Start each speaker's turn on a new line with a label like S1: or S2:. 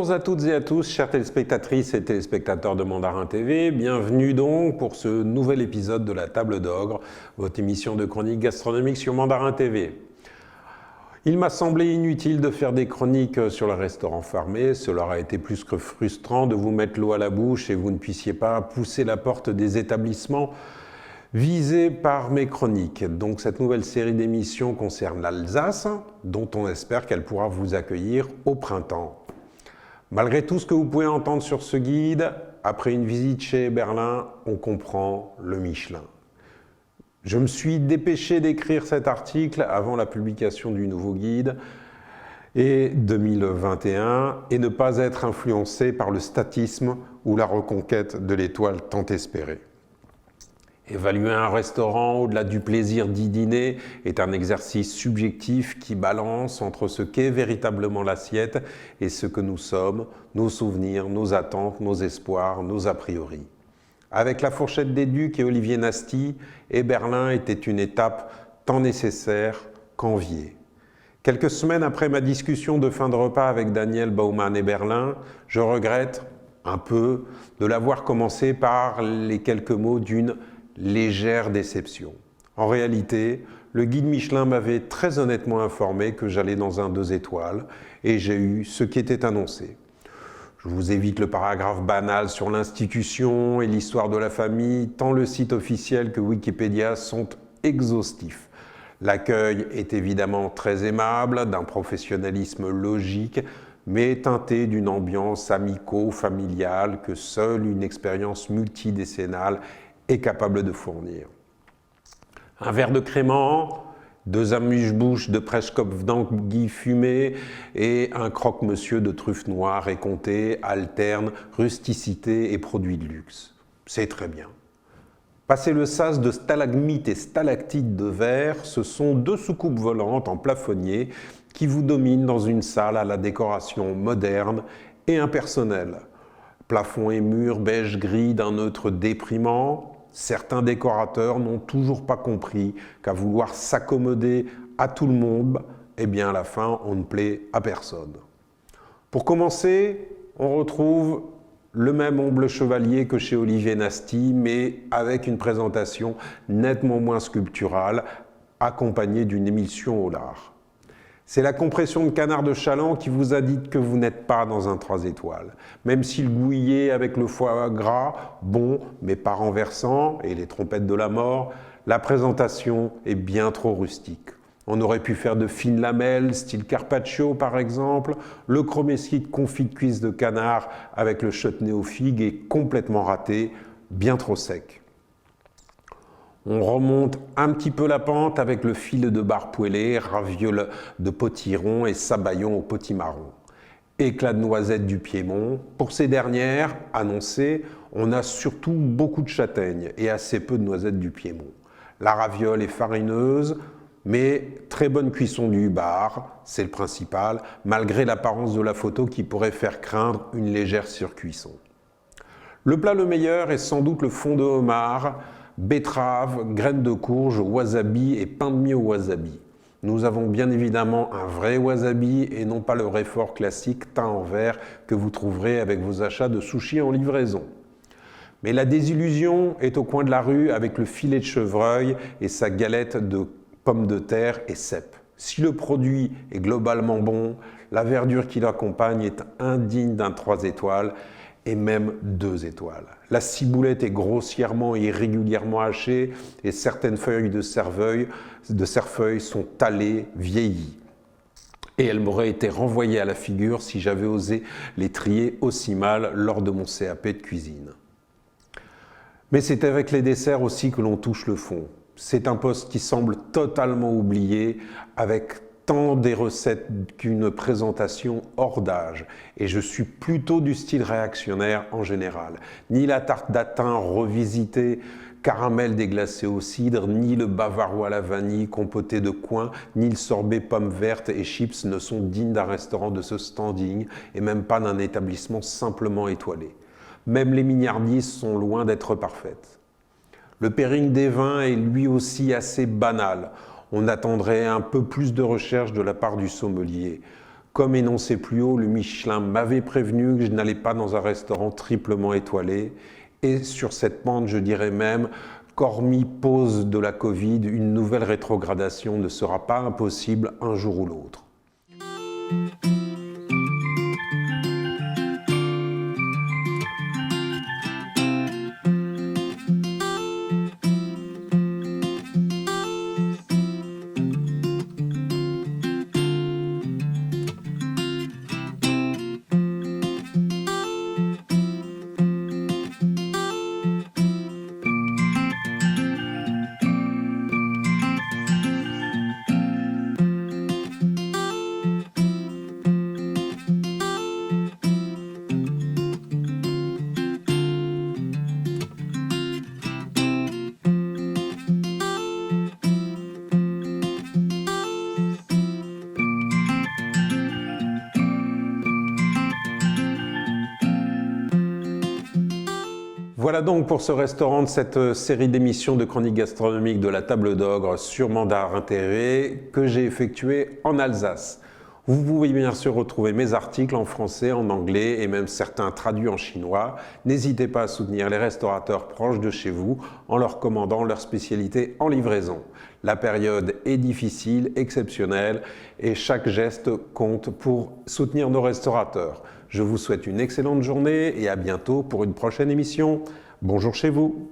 S1: Bonjour à toutes et à tous, chères téléspectatrices et téléspectateurs de Mandarin TV. Bienvenue donc pour ce nouvel épisode de la Table d'Ogre, votre émission de chronique gastronomique sur Mandarin TV. Il m'a semblé inutile de faire des chroniques sur le restaurant fermé. Cela aurait été plus que frustrant de vous mettre l'eau à la bouche et vous ne puissiez pas pousser la porte des établissements visés par mes chroniques. Donc cette nouvelle série d'émissions concerne l'Alsace, dont on espère qu'elle pourra vous accueillir au printemps. Malgré tout ce que vous pouvez entendre sur ce guide, après une visite chez Berlin, on comprend le Michelin. Je me suis dépêché d'écrire cet article avant la publication du nouveau guide et 2021 et ne pas être influencé par le statisme ou la reconquête de l'étoile tant espérée. Évaluer un restaurant au-delà du plaisir d'y dîner est un exercice subjectif qui balance entre ce qu'est véritablement l'assiette et ce que nous sommes, nos souvenirs, nos attentes, nos espoirs, nos a priori. Avec la fourchette des Ducs et Olivier Nasty, Berlin était une étape tant nécessaire qu'enviée. Quelques semaines après ma discussion de fin de repas avec Daniel Baumann et Berlin, je regrette un peu de l'avoir commencé par les quelques mots d'une légère déception. En réalité, le guide Michelin m'avait très honnêtement informé que j'allais dans un 2 étoiles et j'ai eu ce qui était annoncé. Je vous évite le paragraphe banal sur l'institution et l'histoire de la famille, tant le site officiel que Wikipédia sont exhaustifs. L'accueil est évidemment très aimable, d'un professionnalisme logique, mais teinté d'une ambiance amico-familiale que seule une expérience multidécennale est capable de fournir. Un verre de crément, 2 amuse-bouches de Preschkopf d'anguille fumée et un croque-monsieur de truffes noires et comté alternent rusticité et produits de luxe. C'est très bien. Passé le sas de stalagmites et stalactites de verre, ce sont 2 soucoupes volantes en plafonnier qui vous dominent dans une salle à la décoration moderne et impersonnelle. Plafond et murs beige-gris d'un neutre déprimant. Certains décorateurs n'ont toujours pas compris qu'à vouloir s'accommoder à tout le monde, eh bien à la fin, on ne plaît à personne. Pour commencer, on retrouve le même humble chevalier que chez Olivier Nasty, mais avec une présentation nettement moins sculpturale, accompagnée d'une émulsion au lard. C'est la compression de canard de chaland qui vous a dit que vous n'êtes pas dans un 3 étoiles. Même si le gouillé avec le foie gras, bon, mais pas renversant, et les trompettes de la mort, la présentation est bien trop rustique. On aurait pu faire de fines lamelles, style carpaccio par exemple. Le chromesquite confit de cuisse de canard avec le chutney aux figues est complètement raté, bien trop sec. On remonte un petit peu la pente avec le filet de bar poêlé, ravioles de potiron et sabayon au potimarron. Éclat de noisettes du Piémont. Pour ces dernières, annoncées, on a surtout beaucoup de châtaignes et assez peu de noisettes du Piémont. La raviole est farineuse, mais très bonne cuisson du bar, c'est le principal, malgré l'apparence de la photo qui pourrait faire craindre une légère surcuisson. Le plat le meilleur est sans doute le fond de homard, betterave, graines de courge, wasabi et pain de mie au wasabi. Nous avons bien évidemment un vrai wasabi et non pas le réfort classique teint en verre que vous trouverez avec vos achats de sushi en livraison. Mais la désillusion est au coin de la rue avec le filet de chevreuil et sa galette de pommes de terre et cèpes. Si le produit est globalement bon, la verdure qui l'accompagne est indigne d'un 3 étoiles et même 2 étoiles. La ciboulette est grossièrement et irrégulièrement hachée et certaines feuilles de cerfeuil sont talées, vieillies. Et elles m'auraient été renvoyées à la figure si j'avais osé les trier aussi mal lors de mon CAP de cuisine. Mais c'est avec les desserts aussi que l'on touche le fond. C'est un poste qui semble totalement oublié avec tant des recettes qu'une présentation hors d'âge. Et je suis plutôt du style réactionnaire en général. Ni la tarte d'atin revisitée, caramel déglacé au cidre, ni le bavarois à la vanille compoté de coin, ni le sorbet pommes vertes et chips ne sont dignes d'un restaurant de ce standing et même pas d'un établissement simplement étoilé. Même les mignardises sont loin d'être parfaites. Le pairing des vins est lui aussi assez banal. On attendrait un peu plus de recherche de la part du sommelier. Comme énoncé plus haut, le Michelin m'avait prévenu que je n'allais pas dans un restaurant triplement étoilé. Et sur cette pente, je dirais même qu'hormis pause de la Covid, une nouvelle rétrogradation ne sera pas impossible un jour ou l'autre. Voilà donc pour ce restaurant de cette série d'émissions de chroniques gastronomiques de la Table d'Ogre sur Mandarin TV que j'ai effectué en Alsace. Vous pouvez bien sûr retrouver mes articles en français, en anglais et même certains traduits en chinois. N'hésitez pas à soutenir les restaurateurs proches de chez vous en leur commandant leur spécialité en livraison. La période est difficile, exceptionnelle et chaque geste compte pour soutenir nos restaurateurs. Je vous souhaite une excellente journée et à bientôt pour une prochaine émission. Bonjour chez vous.